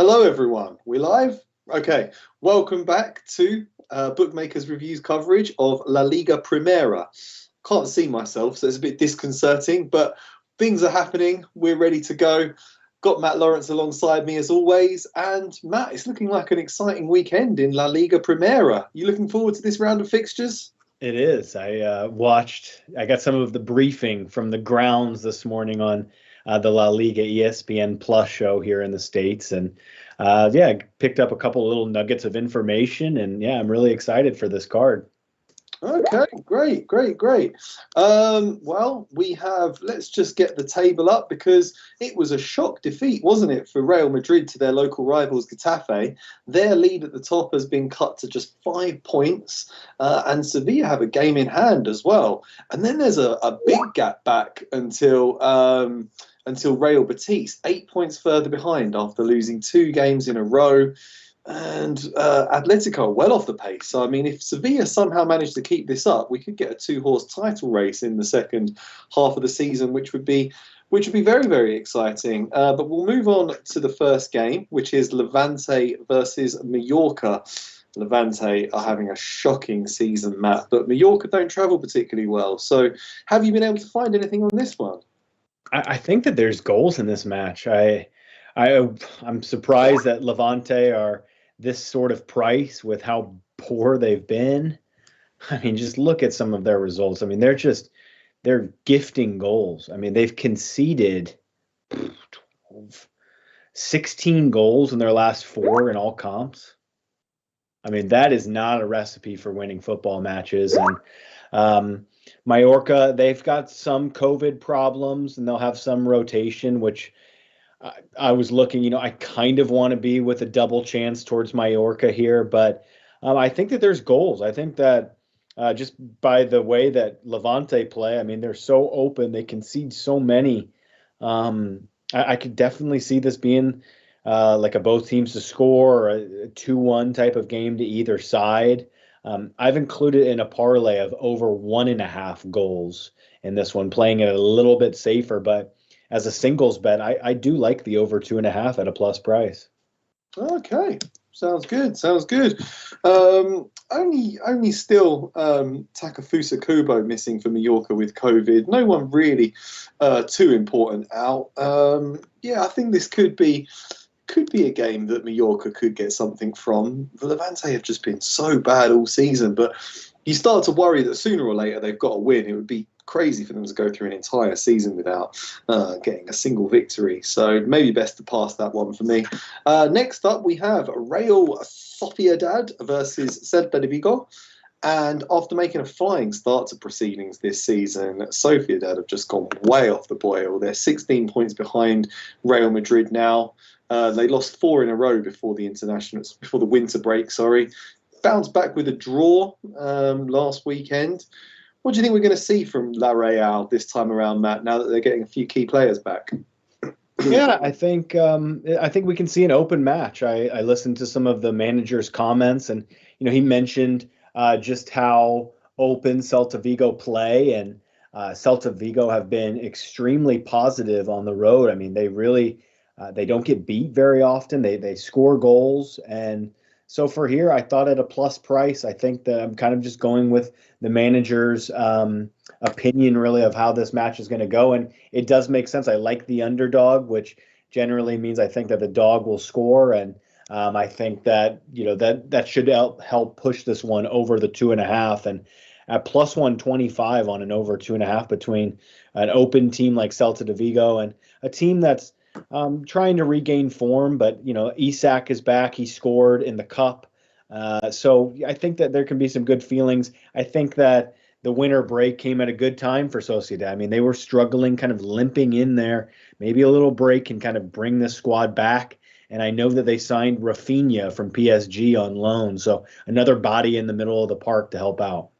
Hello, everyone. We're live? Okay. Welcome back to Bookmakers Reviews coverage of La Liga Primera. Can't see myself, so it's a bit disconcerting, but things are happening. We're ready to go. Got Matt Lawerence alongside me as always. And Matt, it's looking like an exciting weekend in La Liga Primera. You looking forward to this round of fixtures? It is. I got some of the briefing from the grounds this morning on the La Liga ESPN Plus show here in the States. And picked up a couple little nuggets of information. And yeah, I'm really excited for this card. Okay, great. Let's just get the table up because it was a shock defeat, wasn't it, for Real Madrid to their local rivals Getafe. Their lead at the top has been cut to just 5 points, and Sevilla have a game in hand as well. And then there's a big gap back until Real Betis, 8 points further behind after losing 2 games in a row. And Atletico well off the pace. So, I mean, if Sevilla somehow managed to keep this up, we could get a 2-horse title race in the second half of the season, which would be very, very exciting. But we'll move on to the first game, which is Levante versus Mallorca. Levante are having a shocking season, Matt, but Mallorca don't travel particularly well. So have you been able to find anything on this one? I think that there's goals in this match. I'm surprised that Levante are this sort of price with how poor they've been. I mean, just look at some of their results. I mean, they're gifting goals. I mean, they've conceded 16 goals in their last 4 in all comps. I mean, that is not a recipe for winning football matches. And Mallorca, they've got some COVID problems, and they'll have some rotation, which I was looking, I kind of want to be with a double chance towards Mallorca here, but I think that there's goals. I think that just by the way that Levante play, I mean, they're so open, they concede so many. I could definitely see this being like a both teams to score, or a 2-1 type of game to either side. I've included in a parlay of over 1.5 goals in this one, playing it a little bit safer, but as a singles bet, I do like the over 2.5 at a plus price. Okay, sounds good. Only still Takefusa Kubo missing for Mallorca with COVID. No one really too important out. I think this could be a game that Mallorca could get something from. The Levante have just been so bad all season, but you start to worry that sooner or later they've got to win. It would be crazy for them to go through an entire season without getting a single victory. So maybe best to pass that one for me. Next up, we have Real Sociedad versus Celta de Vigo. And after making a flying start to proceedings this season, Sociedad have just gone way off the boil. They're 16 points behind Real Madrid now. They lost 4 in a row before the winter break. Bounced back with a draw last weekend. What do you think we're going to see from La Real this time around, Matt, now that they're getting a few key players back? Yeah, I think we can see an open match. I listened to some of the manager's comments, and he mentioned just how open Celta Vigo play, and Celta Vigo have been extremely positive on the road. I mean, they really they don't get beat very often. They score goals, and so for here, I thought at a plus price, I think that I'm kind of just going with the manager's opinion, really, of how this match is going to go. And it does make sense. I like the underdog, which generally means I think that the dog will score. And I think that, that should help push this one over the 2.5. And at plus 125 on an over 2.5 between an open team like Celta de Vigo and a team that's trying to regain form, but Isak is back. He scored in the cup, so I think that there can be some good feelings. I think that the winter break came at a good time for Sociedad. I mean, they were struggling, kind of limping in there. Maybe a little break can kind of bring this squad back. And I know that they signed Rafinha from PSG on loan, so another body in the middle of the park to help out.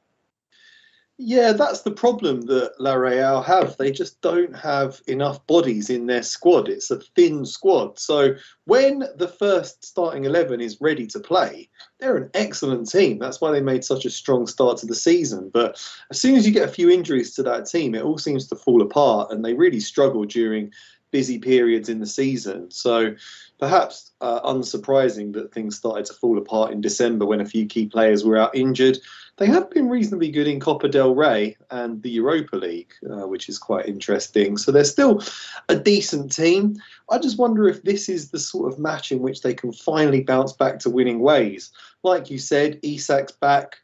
Yeah, that's the problem that La Real have. They just don't have enough bodies in their squad. It's a thin squad. So when the first starting 11 is ready to play, they're an excellent team. That's why they made such a strong start to the season. But as soon as you get a few injuries to that team, it all seems to fall apart, and they really struggle during busy periods in the season. So perhaps unsurprising that things started to fall apart in December when a few key players were out injured. They have been reasonably good in Copa del Rey and the Europa League, which is quite interesting. So they're still a decent team. I just wonder if this is the sort of match in which they can finally bounce back to winning ways. Like you said, Isak's back,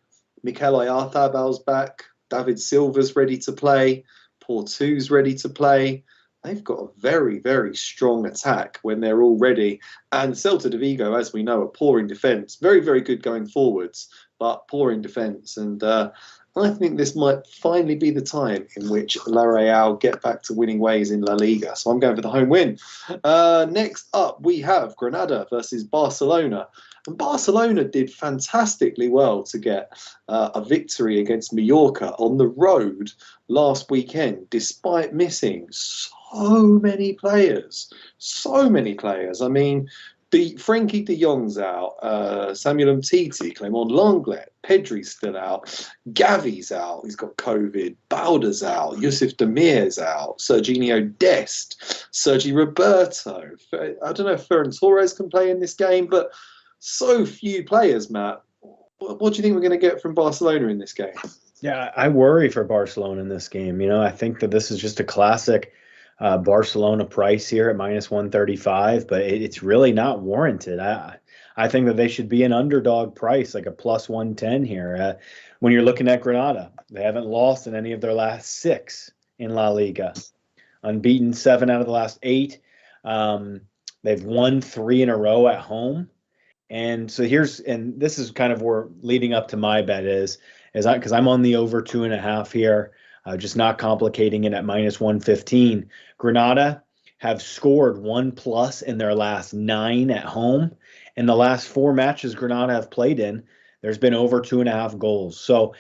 Mikel Oyarzábal's back, David Silva's ready to play, Portu's ready to play. They've got a very, very strong attack when they're all ready. And Celta de Vigo, as we know, are poor in defence. Very, very good going forwards, but poor in defence. And I think this might finally be the time in which La Real get back to winning ways in La Liga. So I'm going for the home win. Next up, we have Granada versus Barcelona. And Barcelona did fantastically well to get a victory against Mallorca on the road last weekend, despite missing so many players. So many players. I mean, Frankie de Jong's out, Samuel Umtiti, Clement Lenglet, Pedri's still out, Gavi's out, he's got COVID, Bauder's out, Yusuf Demir's out, Serginho Dest, Sergi Roberto. I don't know if Ferran Torres can play in this game, but so few players, Matt. What do you think we're going to get from Barcelona in this game? Yeah, I worry for Barcelona in this game. You know, I think that this is just a classic Barcelona price here at -135, but it's really not warranted. I think that they should be an underdog price, like a +110 here. When you're looking at Granada, they haven't lost in any of their last 6 in La Liga, unbeaten 7 out of the last 8. They've won 3 in a row at home. And so this is kind of where leading up to my bet is because I'm on the over 2.5 here, just not complicating it at -115. Granada have scored 1+ in their last 9 at home. In the last 4 matches Granada have played in, there's been over 2.5 goals. So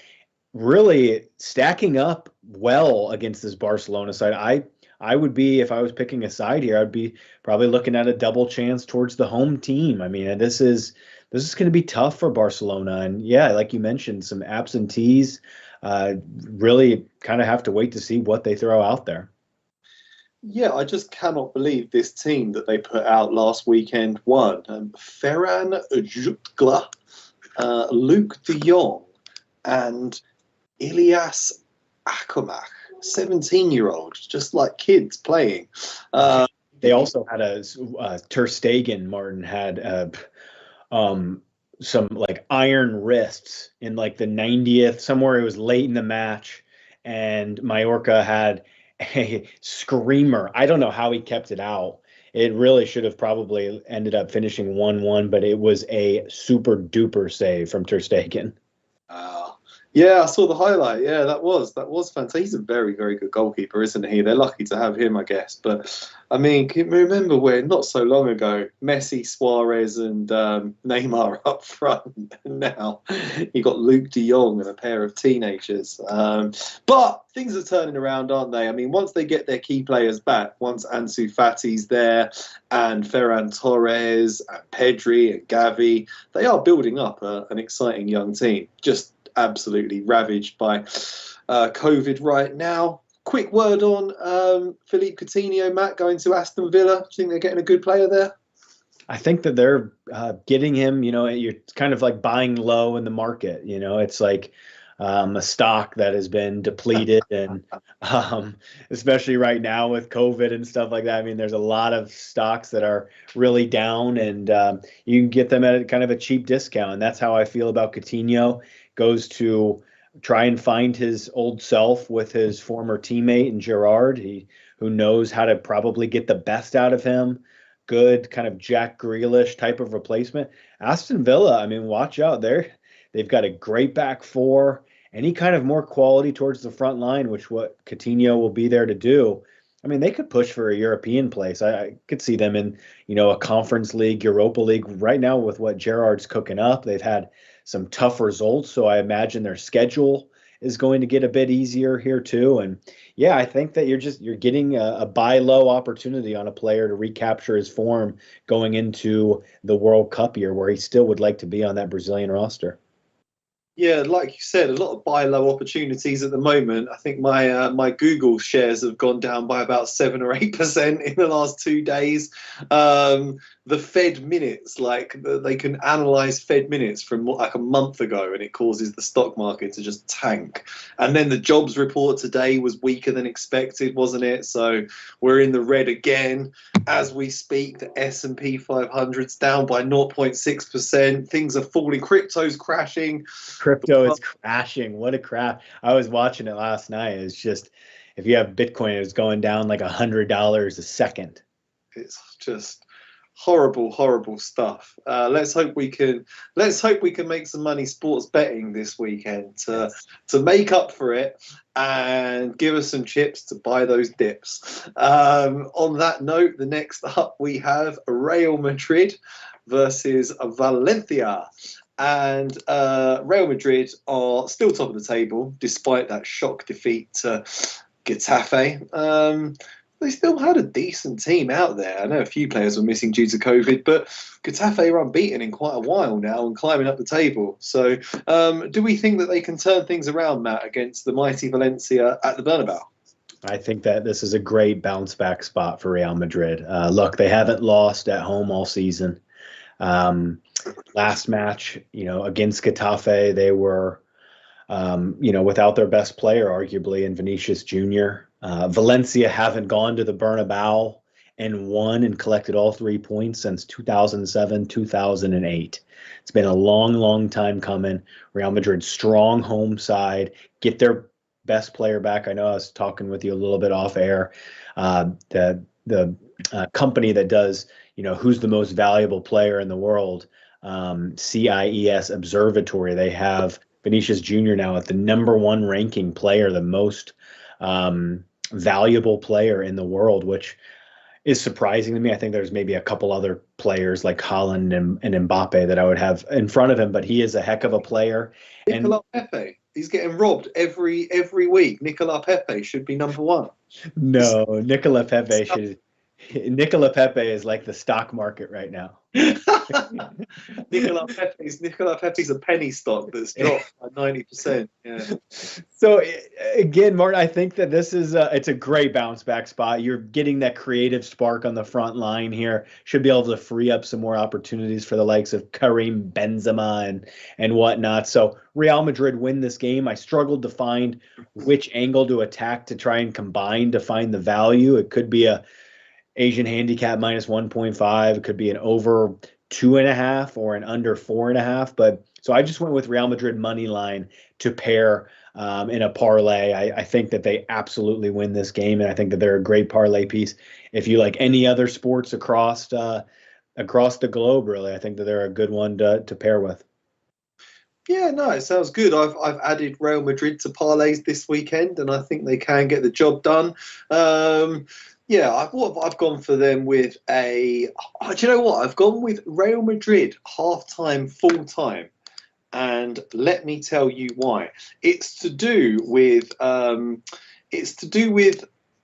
really stacking up well against this Barcelona side. I would be, if I was picking a side here, I'd be probably looking at a double chance towards the home team. I mean, this is going to be tough for Barcelona. And yeah, like you mentioned, some absentees. Really kind of have to wait to see what they throw out there. Yeah, I just cannot believe this team that they put out last weekend won. Ferran Jutgla, Luke de Jong, and Ilias Akomach. 17-year-olds, just like kids playing. They also had Ter Stegen. Martin had some like iron wrists in like the 90th, somewhere it was late in the match, and Mallorca had a screamer. I don't know how he kept it out. It really should have probably ended up finishing 1-1, but it was a super duper save from Ter Stegen. Yeah, I saw the highlight. Yeah, that was fantastic. He's a very, very good goalkeeper, isn't he? They're lucky to have him, I guess. But, I mean, can you remember when, not so long ago, Messi, Suarez and Neymar up front, and now you got Luke de Jong and a pair of teenagers. But things are turning around, aren't they? I mean, once they get their key players back, once Ansu Fati's there and Ferran Torres and Pedri and Gavi, they are building up an exciting young team. Just absolutely ravaged by COVID right now. Quick word on Philippe Coutinho, Matt, going to Aston Villa. Do you think they're getting a good player there? I think that they're getting him, you know, you're kind of like buying low in the market. You know, it's like a stock that has been depleted and especially right now with COVID and stuff like that. I mean, there's a lot of stocks that are really down and you can get them at kind of a cheap discount. And that's how I feel about Coutinho. Goes to try and find his old self with his former teammate in Gerrard, who knows how to probably get the best out of him. Good kind of Jack Grealish type of replacement. Aston Villa, I mean, watch out. They've got a great back four, any kind of more quality towards the front line, which what Coutinho will be there to do. I mean, they could push for a European place. I could see them in, you know, a Conference League, Europa League. Right now with what Gerrard's cooking up, they've had some tough results, so I imagine their schedule is going to get a bit easier here too. And yeah, I think that you're getting a buy low opportunity on a player to recapture his form going into the World Cup year, where he still would like to be on that Brazilian roster. Yeah, like you said, a lot of buy low opportunities at the moment. I think my Google shares have gone down by about 7 or 8% in the last 2 days. The Fed minutes, they can analyze Fed minutes from like a month ago, and it causes the stock market to just tank. And then the jobs report today was weaker than expected, wasn't it? So we're in the red again as we speak. The S&P 500's down by 0.6%. Things are falling. Crypto's crashing. Crypto is crashing. What a crash. I was watching it last night. It's just, if you have Bitcoin, it's going down like $100 a second. It's just horrible, horrible stuff. Let's hope we can make some money sports betting this weekend to make up for it and give us some chips to buy those dips. On that note, the next up we have Real Madrid versus Valencia. And Real Madrid are still top of the table despite that shock defeat to Getafe. They still had a decent team out there. I know a few players were missing due to COVID, but Getafe are unbeaten in quite a while now and climbing up the table. So do we think that they can turn things around, Matt, against the mighty Valencia at the Bernabeu? I think that this is a great bounce back spot for Real Madrid. Look, they haven't lost at home all season. Last match, against Getafe, they were, without their best player, arguably, in Vinicius Jr. Valencia haven't gone to the Bernabeu and won and collected all 3 points since 2007, 2008. It's been a long, long time coming. Real Madrid, strong home side, get their best player back. I know I was talking with you a little bit off air. The company that does, who's the most valuable player in the world, CIES Observatory, they have Vinicius Jr. now at the #1 ranking player, the most valuable player in the world, which is surprising to me. I think there's maybe a couple other players like Haaland and Mbappe that I would have in front of him, but he is a heck of a player. Nicolas Pepe, he's getting robbed every week. Nicolas Pepe should be #1. No, Nicolas Pepe is like the stock market right now. Nicolas Pepe's a penny stock that's dropped by 90%. Yeah. So again, Martin, I think that this is it's a great bounce back spot. You're getting that creative spark on the front line here. Should be able to free up some more opportunities for the likes of Karim Benzema and whatnot. So Real Madrid win this game. I struggled to find which angle to attack to try and combine to find the value. It could be a Asian handicap -1.5. It could be an over 2.5 or an under 4.5. But so I just went with Real Madrid money line to pair in a parlay. I think that they absolutely win this game, and I think that they're a great parlay piece. If you like any other sports across the globe, really, I think that they're a good one to pair with. Yeah, no, it sounds good. I've added Real Madrid to parlays this weekend, and I think they can get the job done. Yeah, I've gone for them with do you know what? I've gone with Real Madrid half-time, full-time. And let me tell you why. It's to do with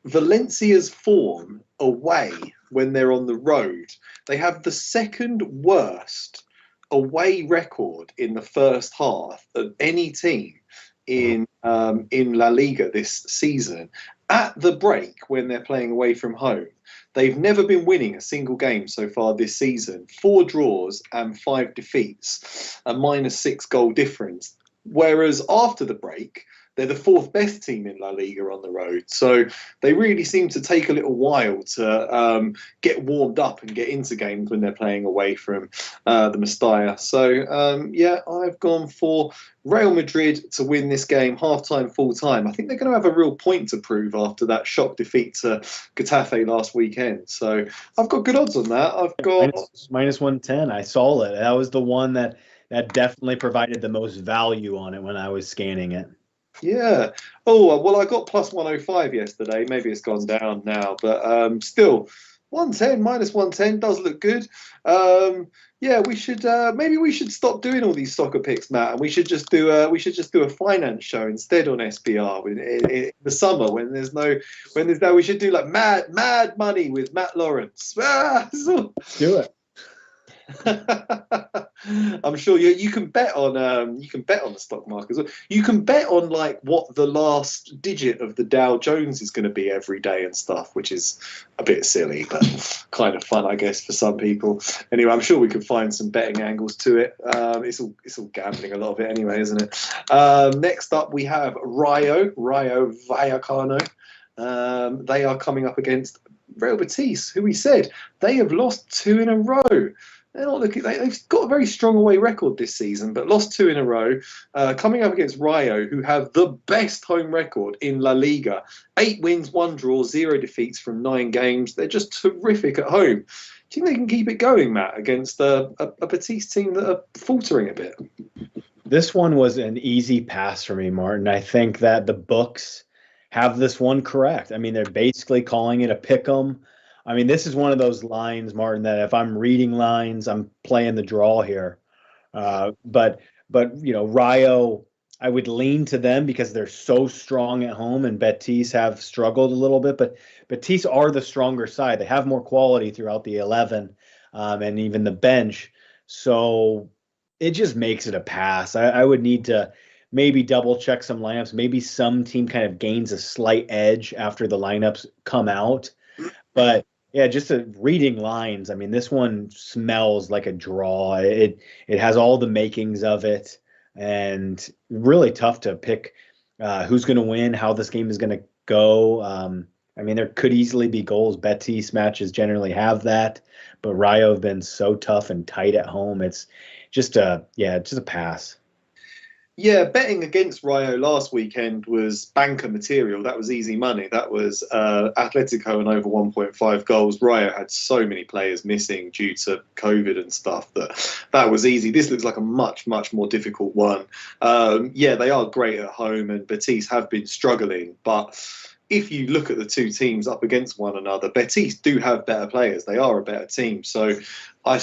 Valencia's form away when they're on the road. They have the second worst away record in the first half of any team in La Liga this season. At the break, when they're playing away from home, they've never been winning a single game so far this season. 4 draws and 5 defeats, a -6 goal difference. Whereas after the break, they're the 4th best team in La Liga on the road. So they really seem to take a little while to get warmed up and get into games when they're playing away from the Mestalla. So, yeah, I've gone for Real Madrid to win this game half-time, full-time. I think they're going to have a real point to prove after that shock defeat to Getafe last weekend. So I've got good odds on that. I've got -110. I saw it. That was the one that definitely provided the most value on it when I was scanning it. Yeah. Oh, well, I got +105 yesterday. Maybe it's gone down now, but still, 110 -110 does look good. Yeah, maybe we should stop doing all these soccer picks, Matt, and we should just do a finance show instead on SBR in the summer when there's no. We should do like mad money with Matt Lawerence. Do it. I'm sure you can bet on the stock market as well. You can bet on like what the last digit of the Dow Jones is going to be every day and stuff, which is a bit silly, but kind of fun, I guess, for some people. Anyway, I'm sure we could find some betting angles to it. It's all gambling, a lot of it anyway, isn't it? Next up, we have Rayo Vallecano. They are coming up against Real Betis, who we said they have lost 2 in a row. They're not looking. They've got a very strong away record this season, but lost 2 in a row. Coming up against Rayo, who have the best home record in La Liga: 8 wins, 1 draw, 0 defeats from 9 games. They're just terrific at home. Do you think they can keep it going, Matt, against a Betis team that are faltering a bit? This one was an easy pass for me, Martin. I think that the books have this one correct. I mean, they're basically calling it a pick 'em. I mean, this is one of those lines, Martin, that if I'm reading lines, I'm playing the draw here. But Rayo, I would lean to them because they're so strong at home, and Betis have struggled a little bit. But Betis are the stronger side. They have more quality throughout the 11 and even the bench. So it just makes it a pass. I would need to maybe double check some lineups. Maybe some team kind of gains a slight edge after the lineups come out. But yeah, just reading lines. I mean, this one smells like a draw. It has all the makings of it, and really tough to pick who's going to win, how this game is going to go. I mean, there could easily be goals. Betis matches generally have that, but Rayo have been so tough and tight at home. It's just a pass. Yeah, betting against Rayo last weekend was banker material. That was easy money. That was Atletico and over 1.5 goals. Rayo had so many players missing due to COVID and stuff that was easy. This looks like a much, much more difficult one. Yeah, they are great at home, and Betis have been struggling, but if you look at the two teams up against one another, Betis do have better players. They are a better team. So I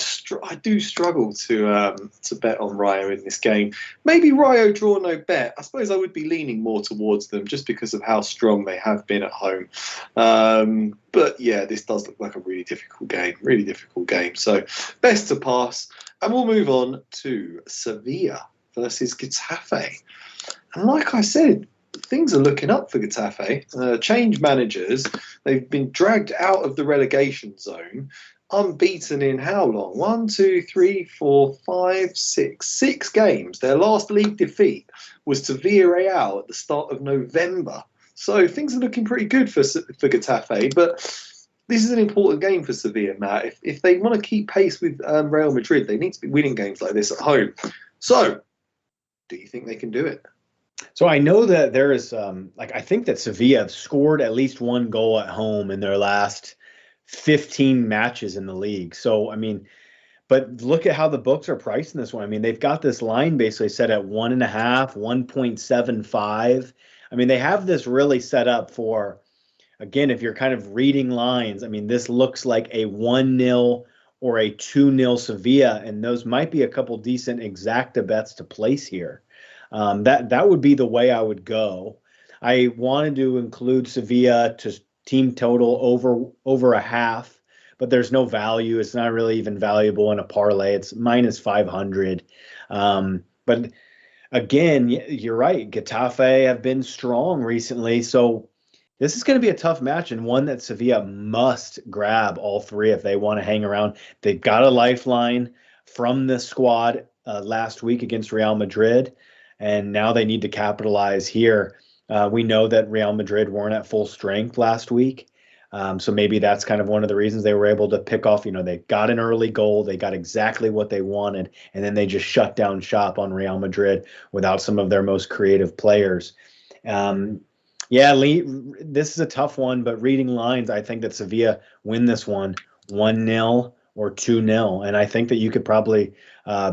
do struggle to bet on Rayo in this game. Maybe Rayo draw no bet. I suppose I would be leaning more towards them just because of how strong they have been at home. But yeah, this does look like a really difficult game. So best to pass. And we'll move on to Sevilla versus Getafe. And like I said, things are looking up for Getafe. Change managers. They've been dragged out of the relegation zone. Unbeaten in how long? 1, 2, 3, 4, 5, 6. 6 games. Their last league defeat was to Villarreal at the start of November. So things are looking pretty good for Getafe. But this is an important game for Sevilla, Matt. If they want to keep pace with Real Madrid, they need to be winning games like this at home. So, do you think they can do it? So I know that there is, I think that Sevilla have scored at least 1 goal at home in their last 15 matches in the league. So, I mean, but look at how the books are pricing this one. I mean, they've got this line basically set at 1.5, 1.75. I mean, they have this really set up for, again, if you're kind of reading lines, I mean, this looks like a 1-0 or a 2-0 Sevilla, and those might be a couple decent exacta bets to place here. That would be the way I would go. I wanted to include Sevilla to team total over a half, but there's no value. It's not really even valuable in a parlay. It's minus 500. But again, you're right. Getafe have been strong recently, so this is going to be a tough match and one that Sevilla must grab all 3 if they want to hang around. They've got a lifeline from the squad last week against Real Madrid. And now they need to capitalize here. We know that Real Madrid weren't at full strength last week. So maybe that's kind of one of the reasons they were able to pick off. They got an early goal. They got exactly what they wanted. And then they just shut down shop on Real Madrid without some of their most creative players. This is a tough one. But reading lines, I think that Sevilla win this one 1-0 or 2-0. And I think that you could probably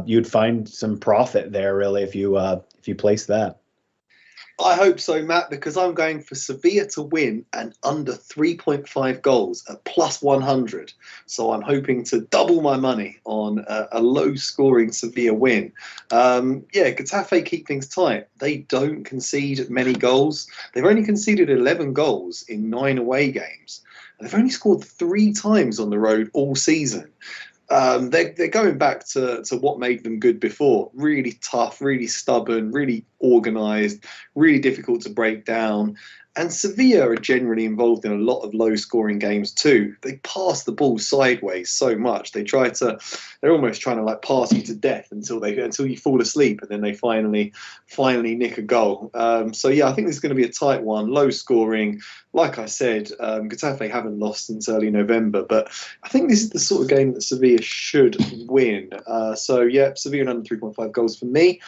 you'd find some profit there, really, if you place that. I hope so, Matt, because I'm going for Sevilla to win and under 3.5 goals at plus 100. So I'm hoping to double my money on a low-scoring Sevilla win. Getafe keep things tight. They don't concede many goals. They've only conceded 11 goals in 9 away games. They've only scored 3 times on the road all season. They're going back to what made them good before. Really tough, really stubborn, really organised, really difficult to break down. And Sevilla are generally involved in a lot of low-scoring games too. They pass the ball sideways so much. They're almost trying to like pass you to death until you fall asleep, and then they finally nick a goal. So yeah, I think this is going to be a tight one, low-scoring. Like I said, Getafe haven't lost since early November, but I think this is the sort of game that Sevilla should win. So yeah, Sevilla under 3.5 goals for me.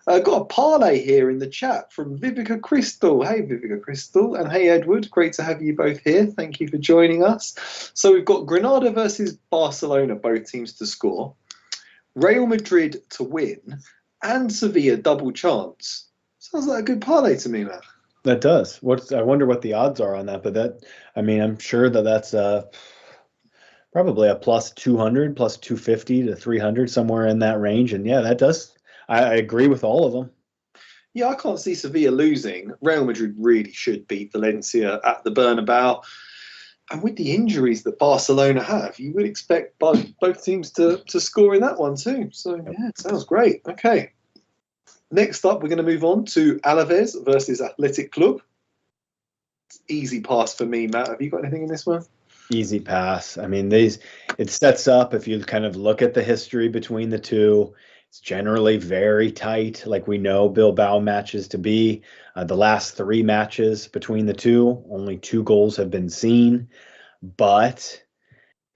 Got a parlay here in the chat from Vivica Crystal. Hey, Vivica Crystal. And hey, Edward. Great to have you both here. Thank you for joining us. So we've got Granada versus Barcelona, both teams to score. Real Madrid to win. And Sevilla double chance. Sounds like a good parlay to me, man. That does. I wonder what the odds are on that. But I'm sure that's probably a plus 200, plus 250 to 300, somewhere in that range. And yeah, that does. I agree with all of them. Yeah, I can't see Sevilla losing. Real Madrid really should beat Valencia at the Bernabeu. And with the injuries that Barcelona have, you would expect both teams to score in that one too. So, yeah, it sounds great. Okay. Next up, we're going to move on to Alaves versus Athletic Club. Easy pass for me, Matt. Have you got anything in this one? Easy pass. I mean, it sets up, if you kind of look at the history between the two, it's generally very tight, like we know Bilbao matches to be. The last 3 matches between the two, only 2 goals have been seen. But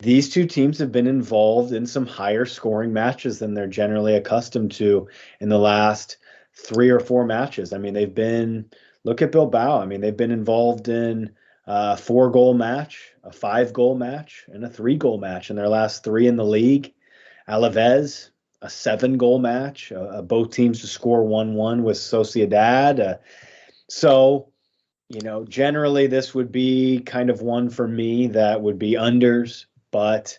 these two teams have been involved in some higher scoring matches than they're generally accustomed to in the last 3 or 4 matches. I mean, look at Bilbao. I mean, they've been involved in a 4-goal match, a 5-goal match, and a 3-goal match in their last 3 in the league. Alaves, a 7-goal match, both teams to score 1-1 with Sociedad. So, generally this would be kind of one for me that would be unders, but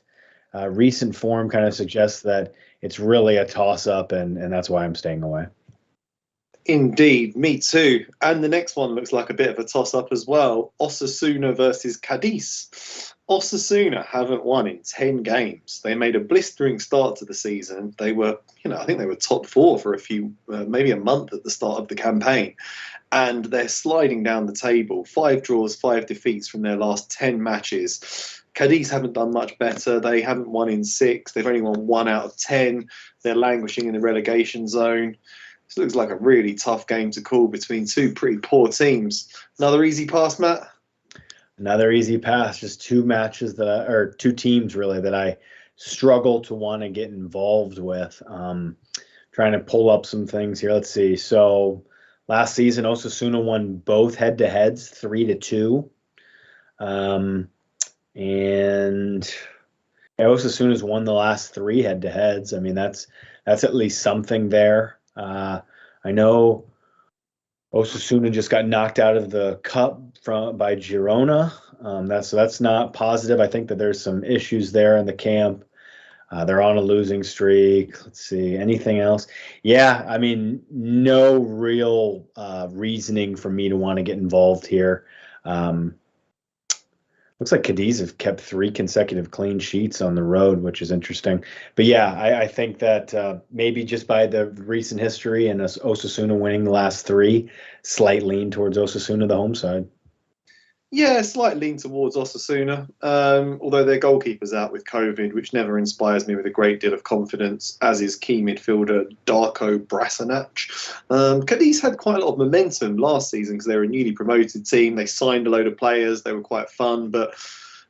recent form kind of suggests that it's really a toss-up, and that's why I'm staying away. Indeed, me too. And the next one looks like a bit of a toss-up as well. Osasuna versus Cadiz. Osasuna haven't won in 10 games. They made a blistering start to the season. They were, I think they were top 4 for maybe a month at the start of the campaign. And they're sliding down the table. 5 draws, 5 defeats from their last 10 matches. Cadiz haven't done much better. They haven't won in 6. They've only won 1 out of 10. They're languishing in the relegation zone. This looks like a really tough game to call between 2 pretty poor teams. Another easy pass, Matt? Another easy pass. Just 2 matches or 2 teams really that I struggle to want to get involved with. Trying to pull up some things here. Let's see. So last season, Osasuna won both head-to-heads 3-2. And Osasuna's won the last 3 head-to-heads. I mean, that's at least something there. I know Osasuna just got knocked out of the cup by Girona. That's not positive. I think that there's some issues there in the camp. They're on a losing streak. Let's see. Anything else? Yeah, I mean, no real reasoning for me to want to get involved here. Looks like Cadiz have kept 3 consecutive clean sheets on the road, which is interesting. But yeah, I think that maybe just by the recent history and Osasuna winning the last 3, slight lean towards Osasuna, the home side. Yeah, slight lean towards Osasuna, although their goalkeeper's out with COVID, which never inspires me with a great deal of confidence, as is key midfielder Darko Brasanac. Cadiz had quite a lot of momentum last season because they were a newly promoted team. They signed a load of players. They were quite fun, but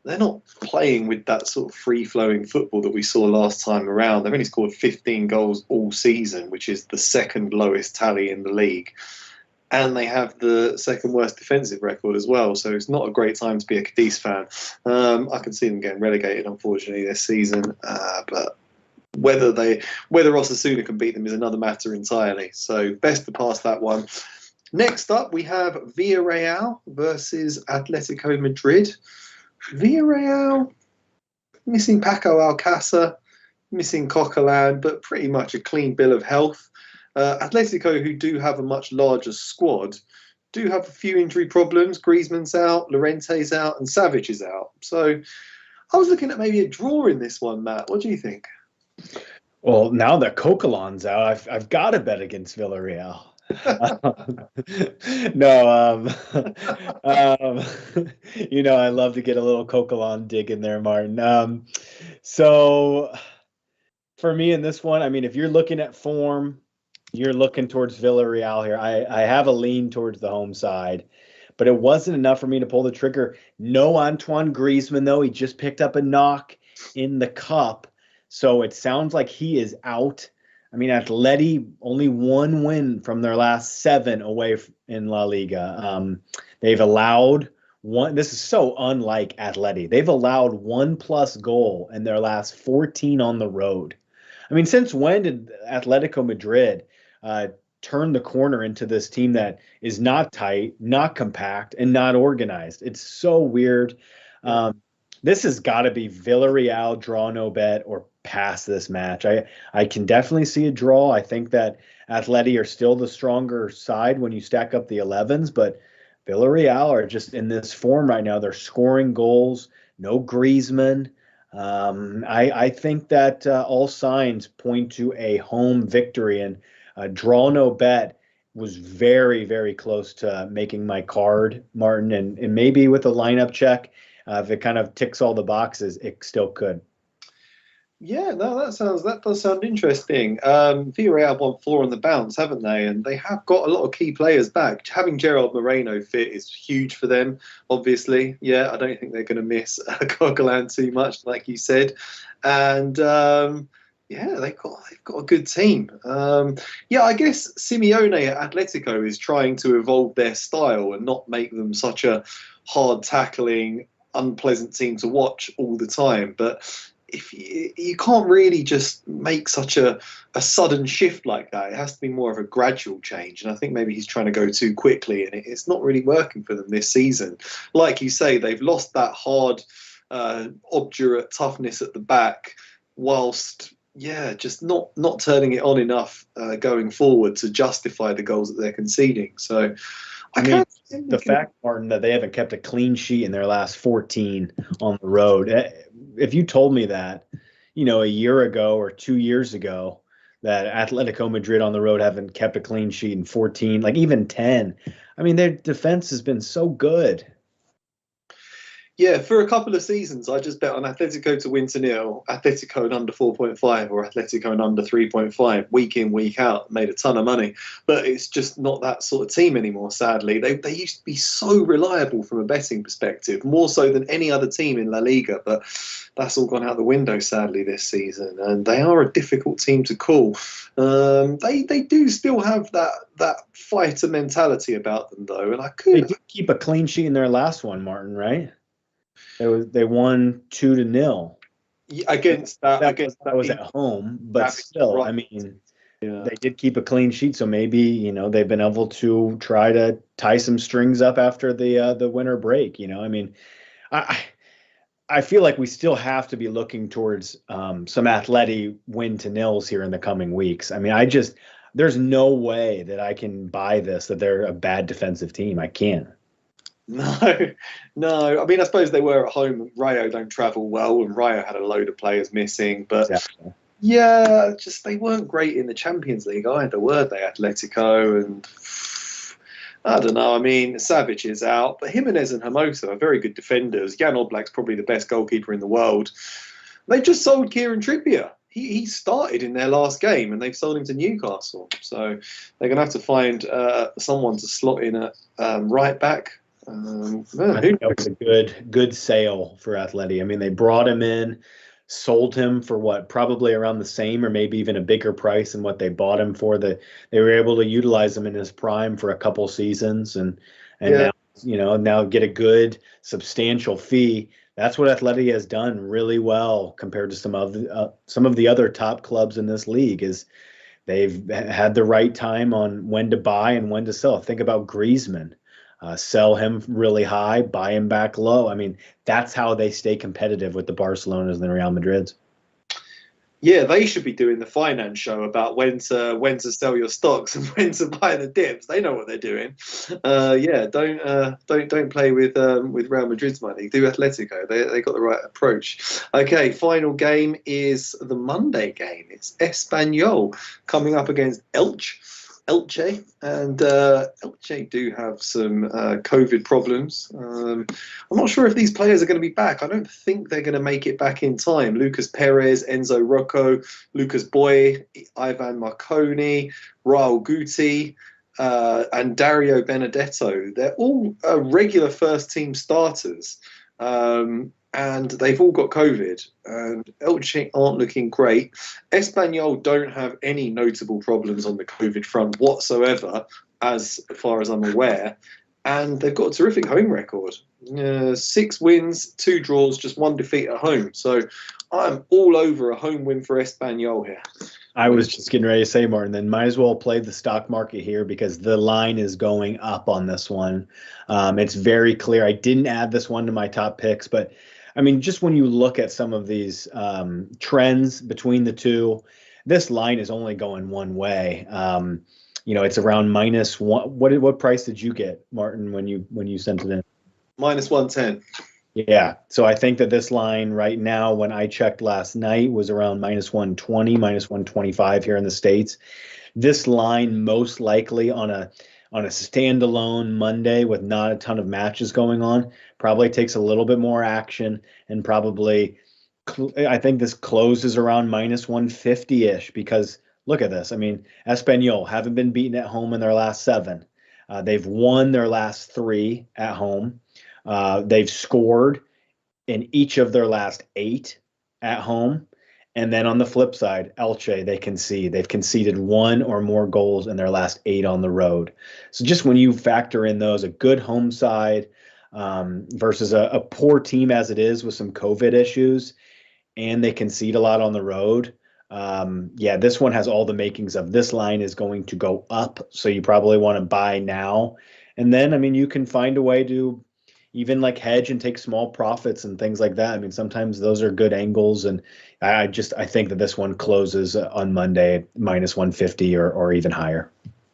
they're not playing with that sort of free-flowing football that we saw last time around. They've only scored 15 goals all season, which is the 2nd lowest tally in the league. And they have the 2nd worst defensive record as well. So it's not a great time to be a Cadiz fan. I can see them getting relegated, unfortunately, this season. But whether Osasuna can beat them is another matter entirely. So best to pass that one. Next up, we have Villarreal versus Atletico Madrid. Villarreal, missing Paco Alcácer, missing Coquelin, but pretty much a clean bill of health. Atletico, who do have a much larger squad, do have a few injury problems. Griezmann's out, Lawerence's out, and Savic is out. So I was looking at maybe a draw in this one, Matt. What do you think? Well, now that Coquelin's out, I've got to bet against Villarreal. No, I love to get a little Coquelin dig in there, Martin. So for me in this one, I mean, if you're looking at form, you're looking towards Villarreal here. I have a lean towards the home side, but it wasn't enough for me to pull the trigger. No Antoine Griezmann, though. He just picked up a knock in the cup. So it sounds like he is out. I mean, Atleti only one win from their last 7 away in La Liga. They've allowed one. This is so unlike Atleti. They've allowed 1+ goal in their last 14 on the road. I mean, since when did Atletico Madrid turn the corner into this team that is not tight, not compact, and not organized? It's so weird. This has got to be Villarreal, draw no bet, or pass this match. I can definitely see a draw. I think that Atleti are still the stronger side when you stack up the 11s, but Villarreal are just in this form right now. They're scoring goals, no Griezmann. I think that all signs point to a home victory, and draw no bet was very, very close to making my card, Martin, and maybe with a lineup check, if it kind of ticks all the boxes, it still could. Yeah, no, that does sound interesting. Villarreal won 4 on the bounce, haven't they? And they have got a lot of key players back. Having Gerard Moreno fit is huge for them, obviously. Yeah, I don't think they're going to miss Coquelin too much, like you said. And yeah, they've got a good team. Yeah, I guess Simeone at Atletico is trying to evolve their style and not make them such a hard tackling, unpleasant team to watch all the time. But if you can't really just make such a sudden shift like that. It has to be more of a gradual change. And I think maybe he's trying to go too quickly, and it's not really working for them this season. Like you say, they've lost that hard, obdurate toughness at the back, whilst just not turning it on enough going forward to justify the goals that they're conceding. So I mean, the fact, Martin, that they haven't kept a clean sheet in their last 14 on the road. If you told me that, a year ago or 2 years ago, that Atletico Madrid on the road haven't kept a clean sheet in 14, like even 10, I mean, their defense has been so good. Yeah, for a couple of seasons, I just bet on Atletico to win to 0, Atletico and under 4.5, or Atletico and under 3.5, week in, week out. Made a ton of money, but it's just not that sort of team anymore. Sadly, they used to be so reliable from a betting perspective, more so than any other team in La Liga. But that's all gone out the window, sadly, this season. And they are a difficult team to call. They do still have that fighter mentality about them, though. And they did keep a clean sheet in their last one, Martin, right? They won 2-0 against that. That was at home, but still, right. I mean, they did keep a clean sheet, so maybe they've been able to try to tie some strings up after the winter break. I mean, I feel like we still have to be looking towards some Atleti win to nils here in the coming weeks. I mean, there's no way that I can buy this that they're a bad defensive team. I can't. No. I mean, I suppose they were at home. Rayo don't travel well, and Rayo had a load of players missing. But exactly. Yeah, just they weren't great in the Champions League either, were they, Atletico? And I don't know. I mean, Savic is out, but Jimenez and Hermoso are very good defenders. Jan Oblak's probably the best goalkeeper in the world. They just sold Kieran Trippier. He started in their last game, and they've sold him to Newcastle. So they're going to have to find someone to slot in at right back. I think that was a good sale for Atleti. I mean, they brought him in, sold him for what, probably around the same or maybe even a bigger price than what they bought him for. They were able to utilize him in his prime for a couple seasons, and now get a good substantial fee. That's what Atleti has done really well compared to some of the other top clubs in this league. Is they've had the right time on when to buy and when to sell. Think about Griezmann. Sell him really high, buy him back low. I mean, that's how they stay competitive with the Barcelonas and the Real Madrids. Yeah, they should be doing the finance show about when to sell your stocks and when to buy the dips. They know what they're doing. Yeah, don't play with Real Madrid's money. Do Atletico. They got the right approach. Okay, final game is the Monday game. It's Espanyol coming up against Elche, and Elche do have some COVID problems. I'm not sure if these players are going to be back. I don't think they're going to make it back in time. Lucas Perez, Enzo Rocco, Lucas Boy, Ivan Marconi, Raul Guti, and Dario Benedetto. They're all regular first-team starters. And they've all got COVID, and Elche aren't looking great. Espanyol don't have any notable problems on the COVID front whatsoever, as far as I'm aware, and they've got a terrific home record. 6 wins, 2 draws, just 1 defeat at home. So I'm all over a home win for Espanyol here. I was just getting ready to say, Martin, then might as well play the stock market here because the line is going up on this one. It's very clear. I didn't add this one to my top picks, but I mean, just when you look at some of these trends between the two, this line is only going one way. It's around -1. What price did you get, Martin, when you sent it in? -110. Yeah. So I think that this line right now, when I checked last night, was around -120, -125 here in the States. This line most likely on a standalone Monday with not a ton of matches going on, probably takes a little bit more action, and probably I think this closes around -150-ish because look at this. I mean, Espanyol haven't been beaten at home in their last 7. They've won their last 3 at home. They've scored in each of their last 8 at home. And then on the flip side, Elche, they've conceded 1 or more goals in their last 8 on the road. So just when you factor in those, a good home side versus a poor team as it is with some COVID issues, and they concede a lot on the road. This one has all the makings of this line is going to go up. So you probably want to buy now. And then, I mean, you can find a way to even like hedge and take small profits and things like that. I mean, sometimes those are good angles. And I think that this one closes on Monday at -150 or even higher.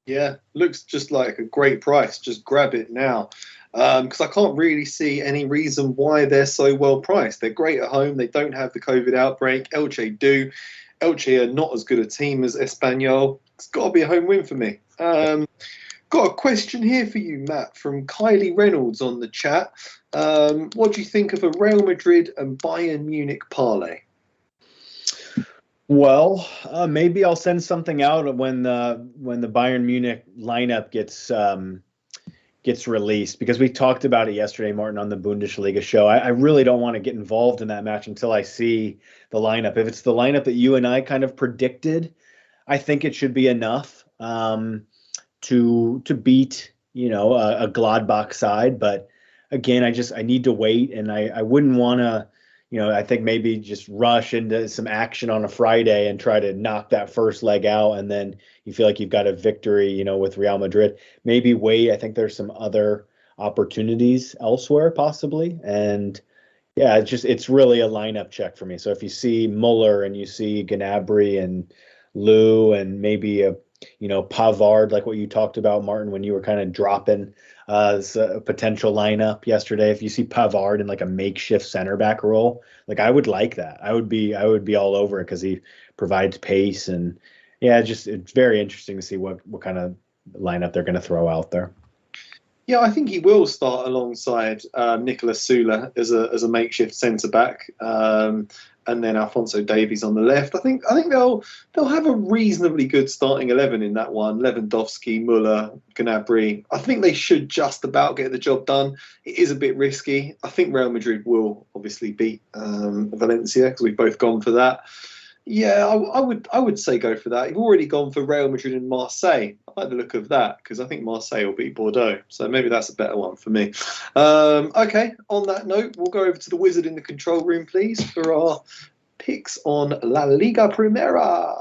Yeah, looks just like a great price. Just grab it now. Because I can't really see any reason why they're so well priced. They're great at home. They don't have the COVID outbreak. Elche do. Elche are not as good a team as Espanyol. It's got to be a home win for me. Got a question here for you, Matt, from Kylie Reynolds on the chat. What do you think of a Real Madrid and Bayern Munich parlay? Well, maybe I'll send something out when the Bayern Munich lineup gets released, because we talked about it yesterday, Martin, on the Bundesliga show. I really don't want to get involved in that match until I see the lineup. If it's the lineup that you and I kind of predicted, I think it should be enough to beat, a Gladbach side. But again, I need to wait, and I wouldn't want to, I think maybe just rush into some action on a Friday and try to knock that first leg out, and then you feel like you've got a victory, with Real Madrid. Maybe wait. I think there's some other opportunities elsewhere possibly. And yeah, it's really a lineup check for me. So if you see Muller and you see Gnabry and Lou and maybe a Pavard, like what you talked about, Martin, when you were kind of dropping as a potential lineup yesterday. If you see Pavard in like a makeshift center back role, like I would like that. I would be all over it because he provides pace, and yeah, it's very interesting to see what kind of lineup they're going to throw out there. Yeah, I think he will start alongside Nicolas Sula as a makeshift centre back. And then Alphonso Davies on the left. I think they'll have a reasonably good starting 11 in that one. Lewandowski, Muller, Gnabry. I think they should just about get the job done. It is a bit risky. I think Real Madrid will obviously beat Valencia because we've both gone for that. Yeah, I would say go for that. You've already gone for Real Madrid and Marseille. I like the look of that because I think Marseille will beat Bordeaux. So maybe that's a better one for me. Okay, on that note, we'll go over to the wizard in the control room, please, for our picks on La Liga Primera.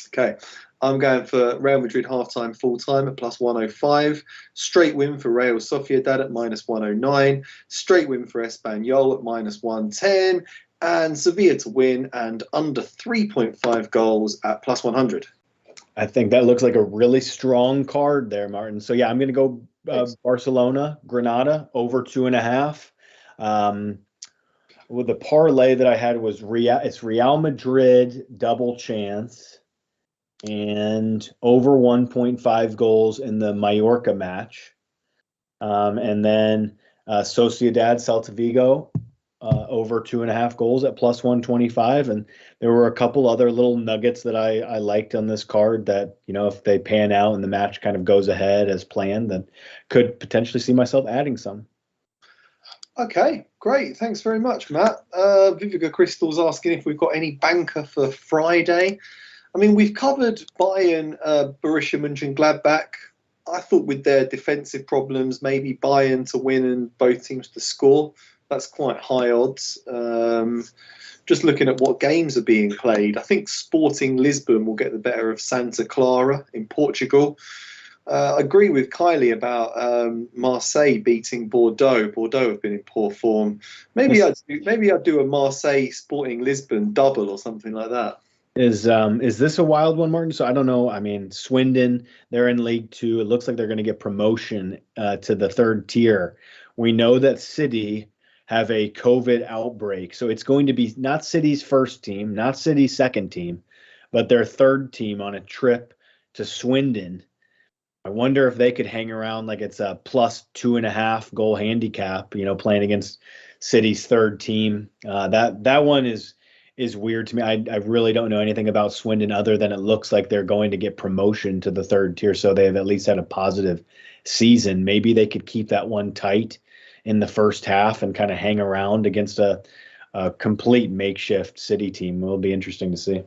Okay, I'm going for Real Madrid half-time, full-time at +105. Straight win for Real Sociedad at -109. Straight win for Espanyol at -110. and Sevilla to win and under 3.5 goals at plus 100. I think that looks like a really strong card there, Martin. So yeah, I'm going to go Barcelona, Granada over 2.5. Well, the parlay that I had was Real Madrid double chance and over 1.5 goals in the Mallorca match. And then Sociedad Celta Vigo over 2.5 goals at plus 125. And there were a couple other little nuggets that I liked on this card that, if they pan out and the match kind of goes ahead as planned, then could potentially see myself adding some. Okay, great. Thanks very much, Matt. Vivica Crystal's asking if we've got any banker for Friday. I mean, we've covered Bayern, Borussia Mönchengladbach. I thought with their defensive problems, maybe Bayern to win and both teams to score. That's quite high odds. Just looking at what games are being played, I think Sporting Lisbon will get the better of Santa Clara in Portugal. I agree with Kylie about Marseille beating Bordeaux. Bordeaux have been in poor form. Maybe I'd do a Marseille Sporting Lisbon double or something like that. Is this a wild one, Martin? So I don't know. I mean, Swindon, they're in League Two. It looks like they're going to get promotion to the third tier. We know that City have a COVID outbreak, so it's going to be not City's first team, not City's second team, but their third team on a trip to Swindon. I wonder if they could hang around like it's a plus 2.5 goal handicap, playing against City's third team. That one is weird to me. I really don't know anything about Swindon other than it looks like they're going to get promotion to the third tier, so they've at least had a positive season. Maybe they could keep that one tight in the first half and kind of hang around against a complete makeshift City team. It will be interesting to see.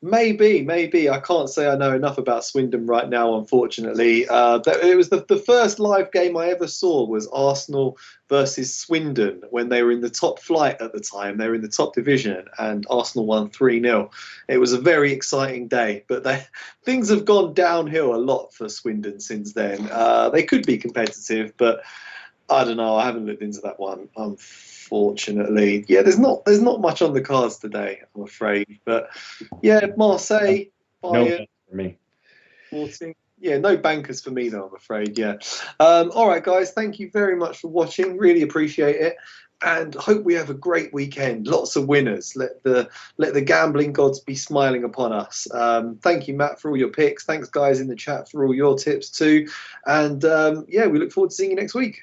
Maybe. I can't say I know enough about Swindon right now, unfortunately. It was the first live game I ever saw was Arsenal versus Swindon when they were in the top flight at the time. They were in the top division and Arsenal won 3-0. It was a very exciting day, but things have gone downhill a lot for Swindon since then. They could be competitive, but I don't know. I haven't looked into that one, unfortunately. Yeah, there's not much on the cards today, I'm afraid. But yeah, Marseille, Bayern, no for me. Sporting. Yeah, no bankers for me though, I'm afraid. Yeah. All right, guys. Thank you very much for watching. Really appreciate it, and hope we have a great weekend. Lots of winners. Let the gambling gods be smiling upon us. Thank you, Matt, for all your picks. Thanks, guys, in the chat for all your tips too. And yeah, we look forward to seeing you next week.